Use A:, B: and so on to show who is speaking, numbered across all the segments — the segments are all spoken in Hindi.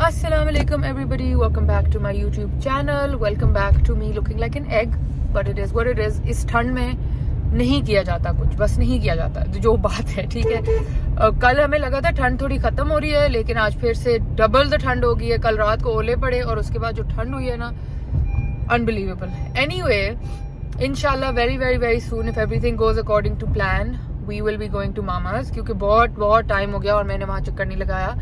A: Assalamualaikum everybody, welcome back to my YouTube channel, welcome back to me looking like an egg, but it is what it is. इस ठंड में नहीं किया जाता कुछ, बस नहीं किया जाता जो बात है, ठीक है। कल हमें लगा था ठंड थोड़ी खत्म हो रही है, लेकिन आज फिर से डबल द ठंड हो गई है। कल रात को ओले पड़े और उसके बाद जो ठंड हुई है ना, अनबिलीवेबल। एनीवे, इंशाल्लाह very very very soon if everything goes according to plan we will be going to मामाज, क्योंकि बहुत बहुत टाइम हो गया और मैंने वहाँ चक्कर नहीं लगाया,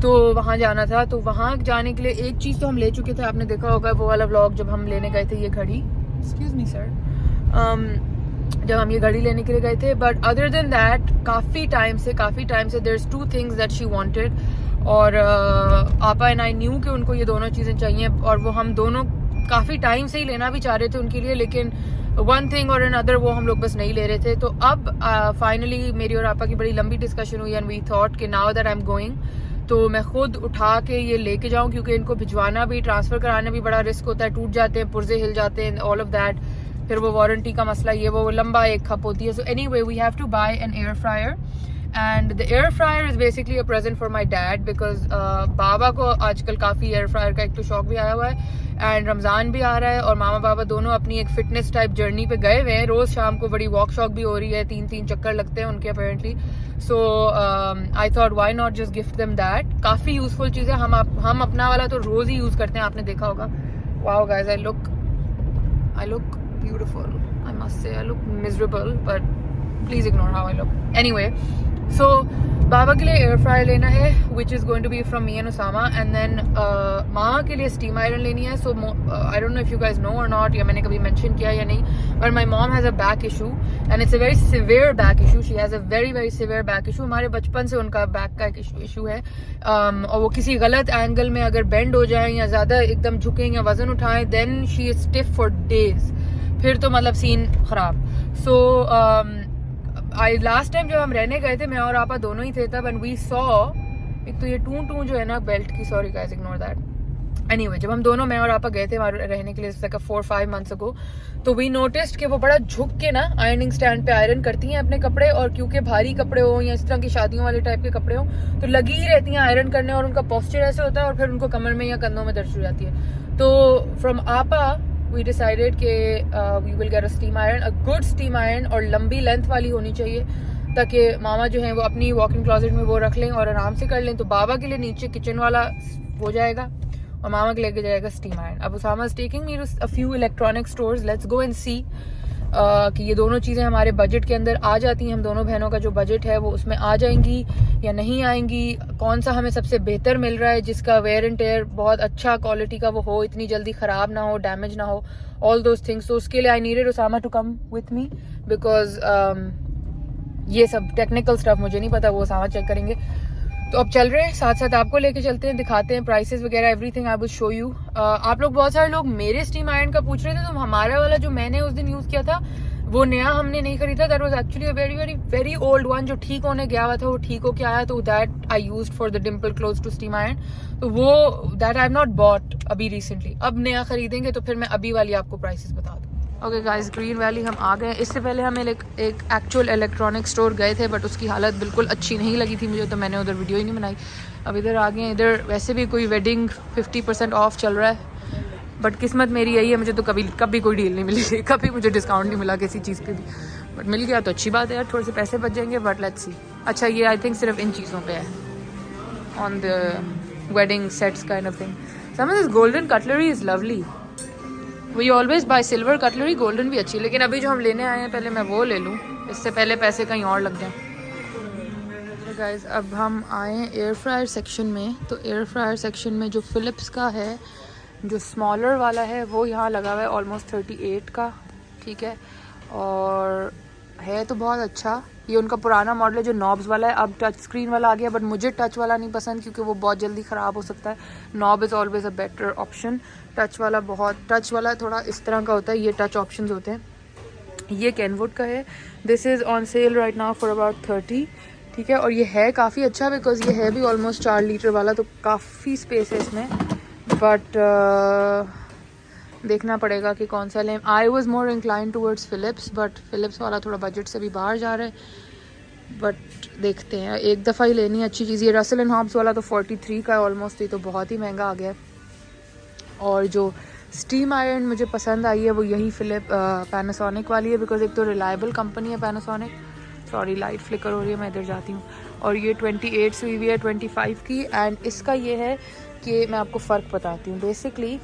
A: तो वहाँ जाना था। तो वहाँ जाने के लिए एक चीज़ तो हम ले चुके थे, आपने देखा होगा वो वाला व्लॉग जब हम लेने गए थे ये घड़ी, एक्सक्यूज मी सर, जब हम ये घड़ी लेने के लिए गए थे। बट अदर देन दैट काफ़ी टाइम से there is 2 things that she wanted, और आपा एंड आई न्यू कि उनको ये दोनों चीज़ें चाहिए, और वो हम दोनों काफ़ी टाइम से ही लेना भी चाह रहे थे उनके लिए, लेकिन वन थिंग और अनदर वो हम लोग बस नहीं ले रहे थे। तो अब फाइनली मेरी और आपा की बड़ी लंबी डिस्कशन हुई एंड वी थॉट कि now that I am going, तो मैं खुद उठा के ये लेके जाऊं, क्योंकि इनको भिजवाना भी, ट्रांसफर कराना भी बड़ा रिस्क होता है, टूट जाते हैं, पुर्जे हिल जाते हैं, ऑल ऑफ दैट, फिर वो वारंटी का मसला, ये वो लंबा एक खप होती है। So anyway we have to buy an air fryer, and the air fryer is basically a present for my dad, because बाबा को आजकल काफ़ी एयर फ्रायर का एक तो शौक भी आया हुआ है, एंड रमज़ान भी आ रहा है, और मामा बाबा दोनों अपनी एक फिटनेस टाइप जर्नी पे गए हुए हैं। रोज़ शाम को बड़ी वॉक शॉक भी हो रही है, 3-3 चक्कर लगते हैं उनके apparently. So I thought why not just gift them that. काफ़ी यूजफुल चीज़ है, हम अपना वाला तो रोज़ ही यूज़ करते हैं, आपने देखा होगा। Wow guys, I look beautiful, I must say, I look miserable, but please ignore how I look. Anyway, so बाबा के लिए एयर फ्रायर लेना है, which is going to be from me and Usama, and then माँ के लिए स्टीम आयरन लेनी है। So I don't know if you guys know or not, या मैंने कभी मेंशन किया या नहीं, but my mom has a back issue and it's a very severe back issue. She has a very very severe back issue. हमारे बचपन से उनका बैक का एक इशू है, और वो किसी गलत एंगल में अगर बेंड हो जाए या ज़्यादा एकदम झुकें या वजन उठाएं, then she is stiff for days, फिर तो मतलब सीन खराब। सो आई लास्ट टाइम जब हम रहने गए थे, मैं और आपा दोनों ही थे तब, एंड वी सॉ, एक तो ये टू जो है ना बेल्ट की, sorry guys ignore that. Anyway, जब हम दोनों, मैं और आपा गए थे वहाँ रहने के लिए 4-5 मंथ्स अगो, तो वी नोटिस्ड कि वो बड़ा झुक के ना आयरनिंग स्टैंड पे आयरन करती हैं अपने कपड़े, और क्योंकि भारी कपड़े हो या इस तरह की शादियों वाले टाइप के कपड़े हो तो लगी ही रहती हैं आयरन करने, और उनका पोस्चर ऐसे होता है, और फिर उनको कमर में या कंधों में दर्द हो जाती है। तो फ्रॉम आपा we decided कि we will get a steam iron, a good steam iron, और लंबी लेंथ वाली होनी चाहिए, ताकि मामा जो है वो अपनी वॉकिंग क्लोजेट में वो रख लें और आराम से कर लें। तो बाबा के लिए नीचे किचन वाला हो जाएगा और मामा के लेके जाएगा स्टीम आयरन। अब Usama is taking me to a few electronic stores, let's go and see कि ये दोनों चीज़ें हमारे बजट के अंदर आ जाती हैं, हम दोनों बहनों का जो बजट है वो उसमें आ जाएंगी या नहीं आएंगी, कौन सा हमें सबसे बेहतर मिल रहा है, जिसका वेयर एंड टेयर बहुत अच्छा क्वालिटी का वो हो, इतनी जल्दी ख़राब ना हो, डैमेज ना हो, ऑल दोज थिंग्स। तो उसके लिए I needed Usama to come with me, because ये सब टेक्निकल स्टफ मुझे नहीं पता, वो उसामा चेक करेंगे। तो अब चल रहे हैं, साथ साथ आपको लेके चलते हैं, दिखाते हैं प्राइसेस वगैरह, everything I will show you. आप लोग, बहुत सारे लोग मेरे स्टीम आयरन का पूछ रहे थे, तो हमारा वाला जो मैंने उस दिन यूज़ किया था वो नया हमने नहीं खरीदा, that was actually a very very very old one, जो ठीक होने गया हुआ था, वो ठीक होके आया, तो that I used for the dimple close to steam iron. तो वो that I have not bought अभी रिसेंटली, अब नया खरीदेंगे तो फिर मैं अभी वाली आपको प्राइसेस बता दूँ। ओके गाइस, ग्रीन वैली हम आ गए। इससे पहले हम एक एक्चुअल इलेक्ट्रॉनिक स्टोर गए थे, बट उसकी हालत बिल्कुल अच्छी नहीं लगी थी मुझे, तो मैंने उधर वीडियो ही नहीं बनाई। अब इधर आ गए। इधर वैसे भी कोई वेडिंग 50% ऑफ चल रहा है, बट किस्मत मेरी यही है, मुझे तो कभी कोई डील नहीं मिली, कभी मुझे डिस्काउंट नहीं मिला किसी चीज़ पे भी, बट मिल गया तो अच्छी बात है यार, थोड़े से पैसे बच जाएंगे, बट लेट्स सी। अच्छा, ये आई थिंक सिर्फ इन चीज़ों पे है, on the wedding sets kind of thing. Some of this golden cutlery is lovely, we always buy silver cutlery, golden भी अच्छी, लेकिन अभी जो हम लेने आए हैं पहले मैं वो ले लूँ, इससे पहले पैसे कहीं और लग जाएं। तो गाइस, अब हम आए हैं एयर फ्रायर सेक्शन में। तो एयर फ्रायर सेक्शन में जो फिलिप्स का है, जो स्मॉलर वाला है, वो यहाँ लगा हुआ है ऑलमोस्ट 38 का, ठीक है, और है तो बहुत अच्छा। ये उनका पुराना मॉडल है जो नॉब्स वाला है, अब टच स्क्रीन वाला आ गया, बट मुझे टच वाला नहीं पसंद क्योंकि वो बहुत जल्दी ख़राब हो सकता है। Knob is always a better option. Touch वाला थोड़ा इस तरह का होता है, ये टच ऑप्शंस होते हैं। ये कैनवुड का है, this is on sale right now for about 30, ठीक है, और ये है काफ़ी अच्छा, बिकॉज ये है भी ऑलमोस्ट 4 लीटर वाला, तो काफ़ी स्पेस है इसमें, बट देखना पड़ेगा कि कौन सा लें। I was more incline towards Philips, but Philips वाला थोड़ा बजट से भी बाहर जा रहा है, बट देखते हैं, एक दफ़ा ही लेनी है अच्छी चीज़। ये रसल एंड हॉब्स वाला तो 43 का ऑलमोस्ट, ये तो बहुत ही महंगा आ गया है। और जो स्टीम आयरन मुझे पसंद आई है वो यही पैनासोनिक वाली है, बिकॉज एक तो रिलायबल कंपनी है पैनासोनिक। सॉरी लाइट फ्लिकर हो रही है, मैं इधर जाती हूँ। और ये 28 हुई हुई है 25 की। एंड इसका ये है कि मैं आपको फ़र्क बताती हूँ। बेसिकली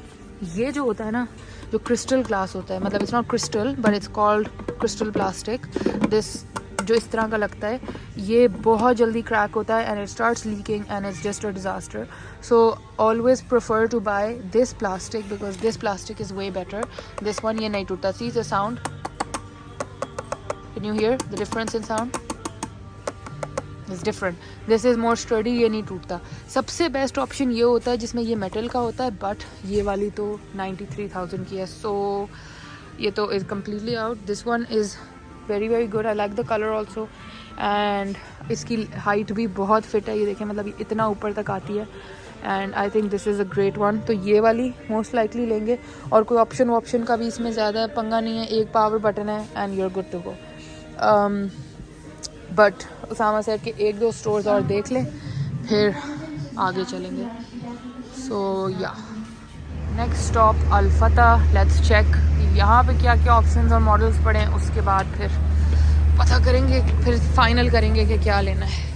A: ये जो होता है ना, जो क्रिस्टल ग्लास होता है, मतलब it's not crystal but it's called crystal plastic, this जो इस तरह का लगता है, ये बहुत जल्दी क्रैक होता है and it starts leaking and it's just a disaster. So always prefer to buy this plastic because this plastic is way better. This one ये नहीं टूटता। See the sound, can you hear the difference in sound? Is different. This is more sturdy, ये नहीं टूटता। सबसे बेस्ट ऑप्शन ये होता है जिसमें ये मेटल का होता है, बट ये वाली तो 93,000 की है। सो ये तो is completely out. This one is very very good, I like the colour also. And इसकी हाइट भी बहुत फिट है, ये देखें, मतलब इतना ऊपर तक आती है। And I think this is a great one. तो ये वाली मोस्ट लाइकली लेंगे। और कोई ऑप्शन का भी इसमें ज़्यादा पंगा नहीं है, एक पावर बटन है and you are good to go. But Usama said के 1-2 स्टोर्स और देख लें, फिर आगे चलेंगे। सो या नेक्स्ट स्टॉप अल-फता। लेट्स चेक यहाँ पे क्या क्या ऑप्शंस और मॉडल्स पड़े हैं, उसके बाद फिर पता करेंगे, फिर फाइनल करेंगे कि क्या लेना है।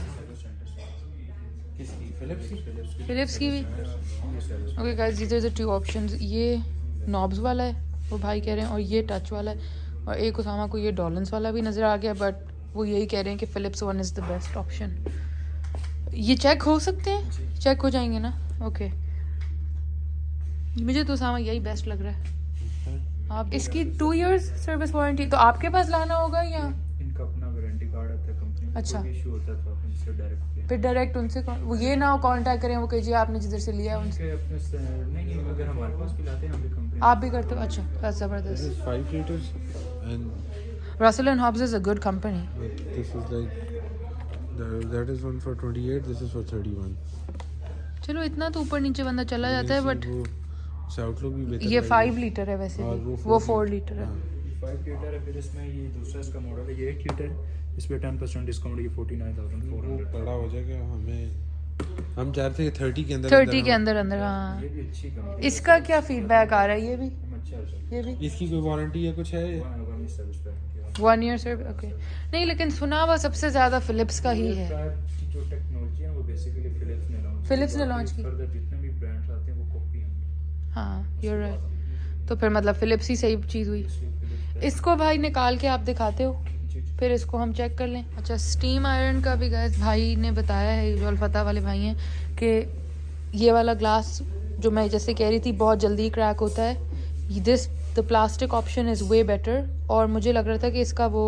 A: फिलिप्स की भी okay guys, these are the 2 options. ये नॉब्स वाला है वो भाई कह रहे हैं, और ये टच वाला है। और एक उसामा को ये डॉलन्स वाला भी नज़र आ गया, बट वो यही कह रहे हैं कि Philips one is the best option. ये चेक हो सकते हैं, चेक हो जाएंगे ना? ओके मुझे तो उसामा यही बेस्ट लग रहा है। आप इसकी 2 इयर्स सर्विस वारंटी, तो आपके पास लाना होगा या
B: इनका अपना वारंटी कार्ड आता है कंपनी में?
A: अच्छा,
B: इशू होता है तो आप इनसे डायरेक्ट
A: फिर डायरेक्ट उनसे वो ये ना कांटेक्ट करें, वो कहिए आपने जिधर से लिया है उनसे।
B: नहीं, अगर हमारे पास भी लाते हैं हम भी कंपनी।
A: आप भी करते हो? अच्छा, that's ज़बरदस्त।
C: 5 liters and
A: Russell and Hobbs is a good company.
C: this is like that is one for 28, this is for 31.
A: चलो इतना तो ऊपर नीचे बंदा चला जाता है, बट
C: वो आउटलुक भी बेहतर
A: ये
C: है।
A: 5 लीटर है वैसे
C: और
A: भी,
C: वो
A: वो
C: 4
A: 4 लीटर है।
B: 5 लीटर है। फिर इसमें ये दूसरा इसका मॉडल है, ये 8 लीटर, इस पे 10% डिस्काउंट, ये
C: वो
B: 49,400
C: बड़ा हो जाएगा। हम चाहते हैं 30 के अंदर
A: 30 के अंदर अंदर। हाँ,
B: ये भी अच्छी कंपनी।
A: इसका क्या फीडबैक आ रहा है? ये भी
B: अच्छा
A: ये भी
C: इसकी कोई वारंटी या कुछ है?
B: सर्विस पे
A: 1 ईयर सर्विस। ओके नहीं, लेकिन सुना हुआ सबसे ज़्यादा फिलिप्स का ही है।
B: जो टेक्नोलॉजी है वो बेसिकली
A: फिलिप्स ने लॉन्च की।
B: फर्दर जितने भी ब्रांड्स आते हैं वो कॉपी हैं।
A: हाँ you're right। तो फिर मतलब फिलिप्स ही सही चीज़ हुई। इसको भाई निकाल के आप दिखाते हो, फिर इसको हम चेक कर लें। अच्छा, स्टीम आयरन का भी गैस भाई ने बताया है, जो अल-फता वाले भाई हैं, कि ये वाला ग्लास जो मैं जैसे कह रही थी बहुत जल्दी क्रैक होता है। This the plastic option is way better. और मुझे लग रहा था कि इसका वो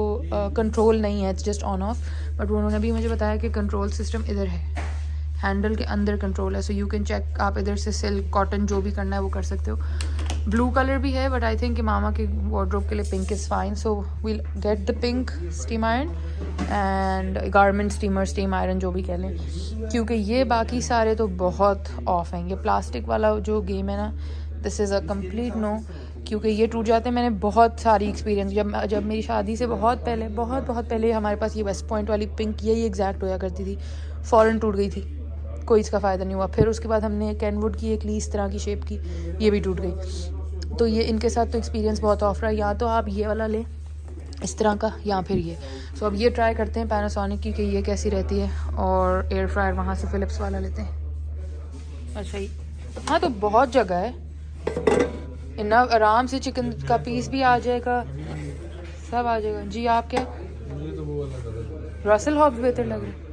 A: कंट्रोल नहीं है, it's just on off, but उन्होंने भी मुझे बताया कि कंट्रोल सिस्टम इधर है, हैंडल के अंदर कंट्रोल है। सो यू कैन चेक, आप इधर से सिल्क कॉटन जो भी करना है वो कर सकते हो। ब्लू कलर भी है, बट आई थिंक कि मामा के वार्डरोब के लिए pink is fine. So we'll get the pink steam iron and garment steamer, steam iron जो भी कह लें, क्योंकि ये बाकी सारे तो बहुत ऑफ हैं। ये प्लास्टिक वाला जो गेम है ना, this is a complete no, क्योंकि ये टूट जाते हैं। मैंने बहुत सारी एक्सपीरियंस, जब मेरी शादी से बहुत पहले हमारे पास ये वेस्ट पॉइंट वाली पिंक यही एग्जैक्ट होया करती थी, फ़ौरन टूट गई थी, कोई इसका फ़ायदा नहीं हुआ। फिर उसके बाद हमने कैनवुड की एक ली इस तरह की शेप की, ये भी टूट गई। तो ये इनके साथ तो एक्सपीरियंस बहुत ऑफ रहा है। या तो आप ये वाला लें इस तरह का, या फिर ये। सो अब ये ट्राई करते हैं पैनासोनिक की कि ये कैसी रहती है, और एयर फ्रायर वहाँ से फ़िलिप्स वाला लेते हैं। अच्छा ही, हाँ तो बहुत जगह है, इतना आराम से चिकन का पीस भी आ जाएगा, सब आ जाएगा। जी आप क्या?
C: मुझे तो वो वाला लगा।
A: रसल हॉब्स बेहतर लग रहा है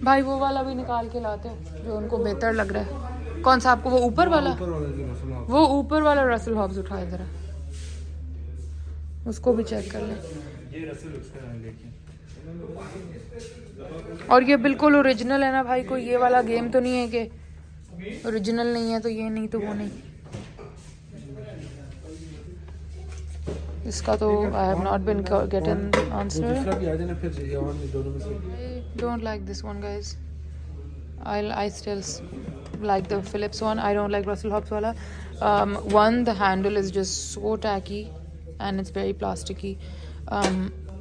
A: भाई, वो वाला भी निकाल के लाते हो जो उनको बेहतर लग रहा है। कौन सा आपको? वो ऊपर वाला, वो ऊपर वाला रसल हॉब्स उठाए ज़रा, उसको भी चेक कर लें।
B: ये रसल उसका है, लेकिन
A: और ये बिल्कुल ओरिजिनल है ना भाई, कोई ये वाला गेम तो नहीं है कि ओरिजिनल नहीं है तो ये नहीं तो वो नहीं। इसका तो I have not been getting answer.
C: दूसरा भी आ जाना फिर ये और दोनों में से।
A: Don't like this one, guys. I still like the Philips one. I don't like Russell Hobbs wala. One, the handle is just so tacky and it's very plasticky.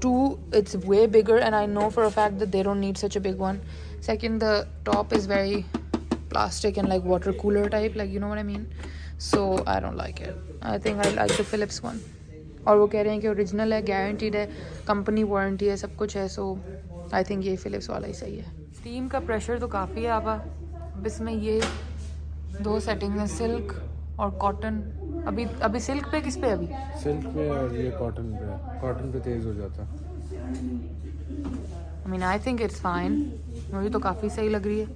A: Two, it's way bigger, and I know for a fact that they don't need such a big one. Second, the top is very plastic and like water cooler type, like you know what I mean. So I don't like it. I think I like the Philips one. और वो कह रहे हैं कि ओरिजिनल है, गारंटीड है, कंपनी वारंटी है, सब कुछ है. सो आई थिंक ये फिलिप्स वाला ही सही है. स्टीम का प्रेशर तो काफ़ी है. अब इसमें ये 2 सेटिंग्स हैं, सिल्क और कॉटन. अभी सिल्क पे किस पे? अभी
C: सिल्क पे और ये कॉटन पे तेज हो जाता.
A: I mean I think it's fine. मुझे तो काफ़ी सही लग रही है.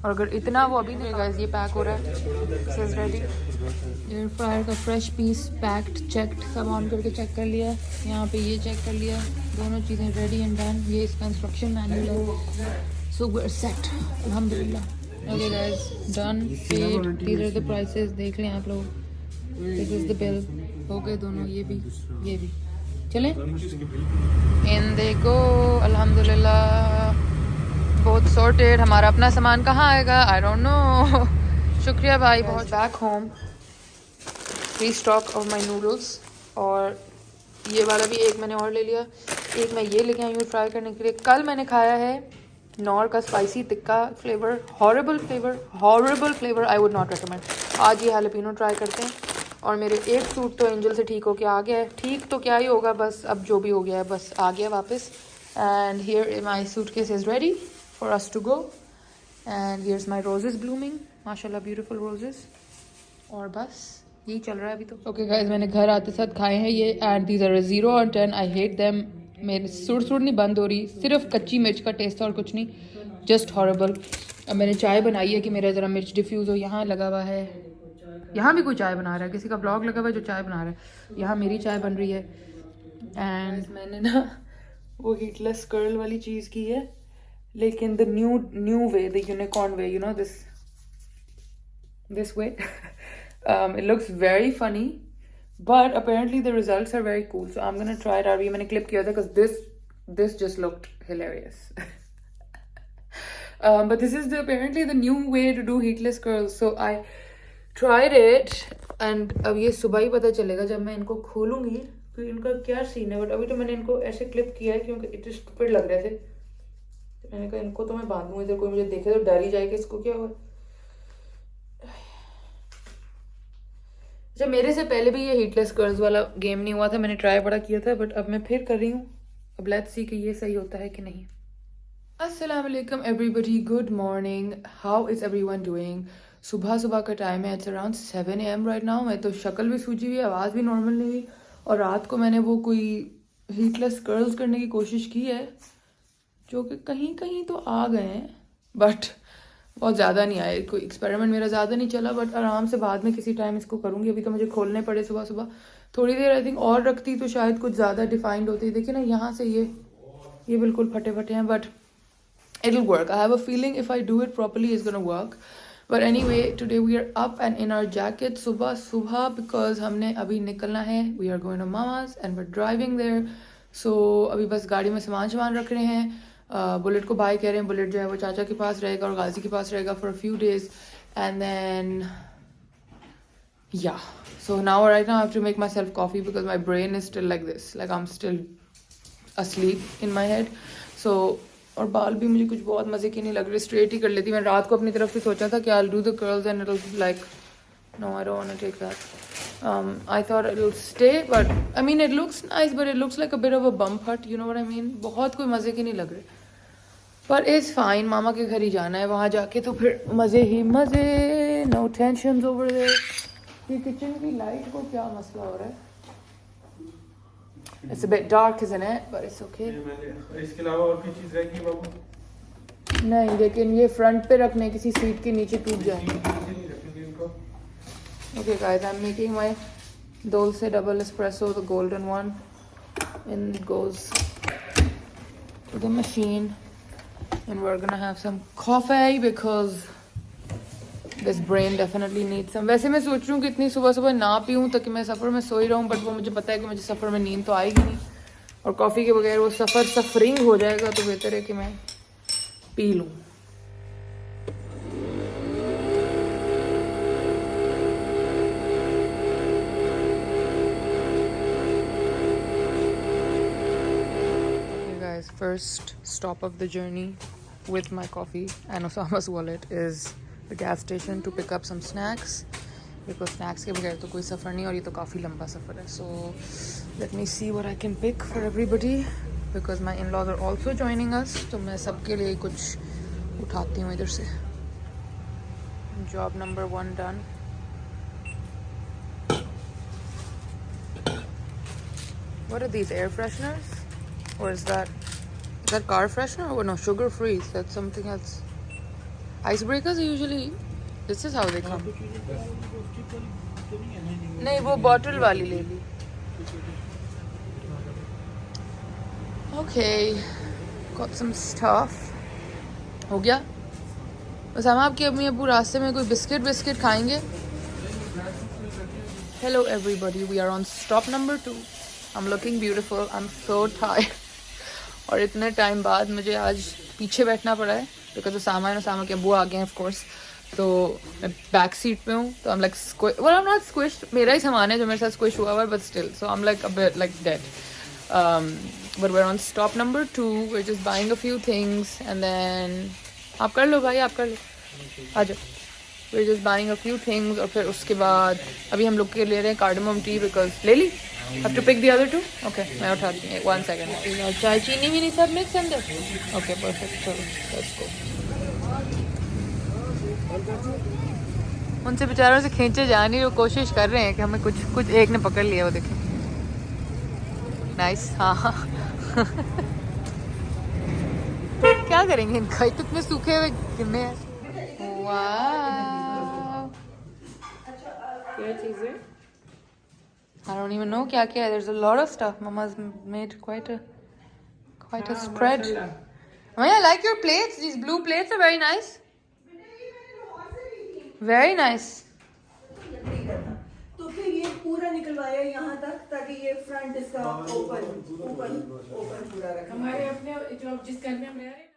A: और अगर इतना वो अभी नहीं गाइस, ये पैक हो रहा है. This is ready. Air fryer का फ्रेश पीस पैक्ड, चेक्ड, सब ऑन करके चेक कर लिया. यहाँ पे ये चेक कर लिया. दोनों चीज़ें रेडी एंड डन. ये इसका इंस्ट्रक्शन मैनुअल है. सो वी आर सेट अल्हम्दुलिल्लाह. Okay guys, done, paid. These are the prices. देख लें आप लोग. This is the bill. हो गए दोनों. ये भी चलें. इन दे गो. अल्हम्दुलिल्लाह, बहुत सॉर्टेड. हमारा अपना सामान कहाँ आएगा? आई डोंट नो. शुक्रिया भाई. बहुत back home free stock of my noodles. और ये वाला भी एक मैंने और ले लिया. एक मैं ये लेके आई हूँ फ्राई करने के लिए. कल मैंने खाया है नॉर का spicy tikka flavour. Horrible flavour. I would not recommend. आज ये हालेपिनो ट्राई करते हैं. और मेरे एक सूट तो एंजल से ठीक होके आ गया है. ठीक तो क्या ही होगा, बस अब जो भी हो गया है बस आ गया वापस. And here my suitcase is ready for us to go, and here's my roses blooming, mashallah, beautiful roses. और बस यही चल रहा है अभी तो. Okay guys, मैंने घर आते साथ खाए हैं ये, and these are a 0 on 10. I hate them. मेरी सुर नहीं बंद हो रही. सिर्फ कच्ची मिर्च का टेस्ट और कुछ नहीं. Just horrible. अब मैंने चाय बनाई है कि मेरा ज़रा मिर्च डिफ्यूज़ हो. यहाँ लगा हुआ है, यहाँ भी कोई चाय बना रहा है. किसी का ब्लॉग लगा हुआ है जो चाय बना रहा है. यहाँ मेरी चाय बन रही है. एंड मैंने ना वो हीटलेस कर्ल वाली चीज़ की है, लेकिन the new way, the unicorn way, you know, this way. It looks very funny, but apparently the results are very cool. So I'm gonna try it out. ये मैंने clip किया था because this just looked hilarious. But this is apparently the new way to do heatless curls. So I tried it, and अब ये सुबह ही पता चलेगा जब मैं इनको खोलूंगी कि इनका क्या सीन है. बट अभी तो मैंने इनको ऐसे क्लिप किया है क्योंकि इट स्टूपिड लग रहे थे. मैंने कहा इनको तो मैं बांधूं, इधर कोई मुझे देखे तो डर ही जाएगा इसको क्या हुआ. जब मेरे से पहले भी ये हीटलेस कर्ल्स वाला गेम नहीं हुआ था, मैंने ट्राई बड़ा किया था, बट अब मैं फिर कर रही हूँ. अब लेट्स सी कि ये सही होता है कि नहीं. अस्सलाम वालेकुम everybody, good morning. How is everyone doing? सुबह का टाइम है. It's around 7 AM right now. मैं तो शक्ल भी सूजी हुई, आवाज़ भी नॉर्मल नहीं हुई. और रात को मैंने वो कोई हीटलेस कर्ल्स करने की कोशिश की है जो कि कहीं तो आ गए हैं, बट बहुत ज़्यादा नहीं आए. कोई एक्सपेरिमेंट मेरा ज़्यादा नहीं चला, बट आराम से बाद में किसी टाइम इसको करूँगी. अभी तो मुझे खोलने पड़े सुबह. थोड़ी देर आई थिंक और रखती तो शायद कुछ ज़्यादा डिफाइंड होती. देखिए ना, यहाँ से ये बिल्कुल फटे हैं, but it will work. I have a feeling if I do it properly is gonna work. But anyway, today we are up and in our jacket सुबह बिकॉज हमने अभी निकलना है. We are going to mama's and we are driving there. So अभी बस गाड़ी में सामान रख रहे हैं. बुलेट को बाय कह रहे हैं. बुलेट जो है वो चाचा के पास रहेगा और गाजी के पास रहेगा for a few days, and then yeah so now right now I have to make myself coffee because my brain is still like this, like I am still asleep in my head. So और बाल भी मुझे कुछ बहुत मज़े की नहीं लग रही. स्ट्रेट ही कर लेती. मैंने रात को अपनी तरफ से सोचा था कि I'll do the curls and it'll be like no, I don't want to take that. I thought it'll stay, but I mean it looks nice, but it looks like a bit of a bump cut, you know what I mean. बहुत कोई मज़े की नहीं लग रही, but it's fine. मामा के घर ही जाना है, वहाँ जाके तो फिर मज़े ही मज़े. no tensions over there. ये किचन की लाइट को क्या मसला हो रहा है? It's a bit dark, isn't it? But it's okay.
C: इसके अलावा और कोई चीज़ रहेगी बाबू?
A: नहीं, लेकिन ये फ्रंट पे रखने किसी सीट के नीचे टूट जाएंगे. Okay guys, I'm making my Dolce double espresso, the golden one, and it goes to the machine, and we're gonna have some coffee because this brain definitely needs some. वैसे मैं सोच रही हूँ कि इतनी सुबह ना पीऊँ ताकि मैं सफ़र में सोई रहूँ, बट वो मुझे पता है कि मुझे सफ़र में नींद तो आएगी नहीं, और कॉफ़ी के बगैर वो सफरिंग हो जाएगा. तो बेहतर है कि मैं पी लूँ. first stop of the journey with my coffee and Osama's wallet is the gas station to pick up some snacks because snacks के बगैर तो कोई सफ़र नहीं और ये तो काफ़ी लंबा सफ़र है. So let me see what I can pick for everybody because my in-laws are also joining us. तो मैं सबके लिए कुछ उठाती हूँ इधर से. Job number 1 done. What are these, air fresheners? Or is that car freshener? Oh no, sugar free. That's something else. Icebreakers usually, this is how they come. नहीं वो bottle वाली ले ली. Okay, got some stuff. हो गया? बस हम आपके अम्मी अबू रास्ते में कोई बिस्किट खाएंगे. Hello everybody, we are on stop number 2. I'm looking beautiful. I'm so tired. और इतने टाइम बाद मुझे आज पीछे बैठना पड़ा है बिकॉज उसामा के अबू आ गए हैं ऑफ कोर्स. तो मैं बैक सीट पे हूँ तो I'm like well I'm not squished. मेरा ही सामान है जो मेरे साथ स्क्विश हुआ हुआ है but still so I'm like a bit like dead. But we're on stop number 2. We're just buying a few things and then आप कर लो भाई, आप कर लो, आ जाओ. We're just buying a few things और फिर उसके बाद अभी हम लोग के ले रहे हैं cardamom tea because ले ली. Have to pick the other 2? Okay, मैं उठाती हूँ. 1 second. और चाय चीनी भी नहीं सब मिक्स अंदर. Okay, perfect. चलो, let's go. उनसे बेचारों से खींचे जा नहीं, वो कोशिश कर रहे हैं कि हमें कुछ एक ने पकड़ लिया, वो देखें. नाइस. हाँ क्या करेंगे इनका, इतने सूखे हुए गिरने हैं. वाह क्या चीज़ है? I don't even know क्या क्या है. There's a lot of stuff. Mama's made quite a spread. I like your plates. These blue plates are very nice. Very nice.
D: तो फिर ये पूरा निकलवाया यहाँ तक ताकि ये फ्रंट इसका ओपन पूरा रखे.
E: हमारे अपने जो जिस घर में हम रह रहे हैं